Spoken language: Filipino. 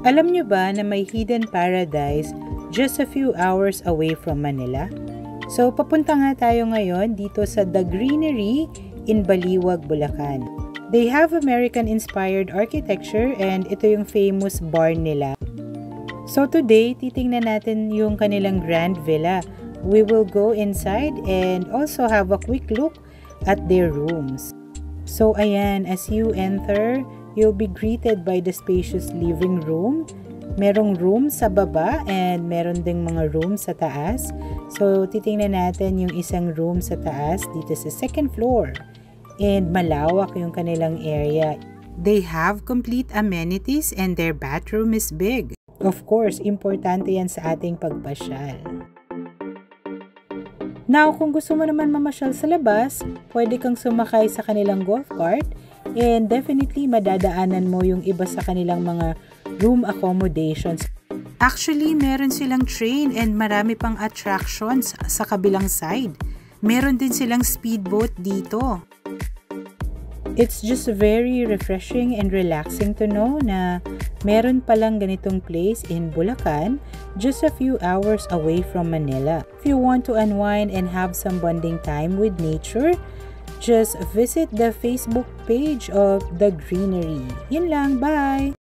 Alam nyo ba na may hidden paradise just a few hours away from Manila? So, papunta nga tayo ngayon dito sa The Greenery in Baliwag, Bulacan. They have American-inspired architecture and ito yung famous barn nila. So today, titingnan natin yung kanilang grand villa. We will go inside and also have a quick look at their rooms. So ayan, as you enter, you'll be greeted by the spacious living room. Merong room sa baba and meron ding mga room sa taas. So titingnan natin yung isang room sa taas dito sa second floor. And malawak yung kanilang area. They have complete amenities and their bathroom is big. Of course, importante yan sa ating pagpasyal. Now, kung gusto mo naman mamasyal sa labas, pwede kang sumakay sa kanilang golf cart and definitely madadaanan mo yung iba sa kanilang mga room accommodations. Actually, meron silang train and marami pang attractions sa kabilang side. Meron din silang speedboat dito. It's just very refreshing and relaxing to know na meron palang ganitong place in Bulacan just a few hours away from Manila. If you want to unwind and have some bonding time with nature, just visit the Facebook page of The Greenery. Yun lang, bye!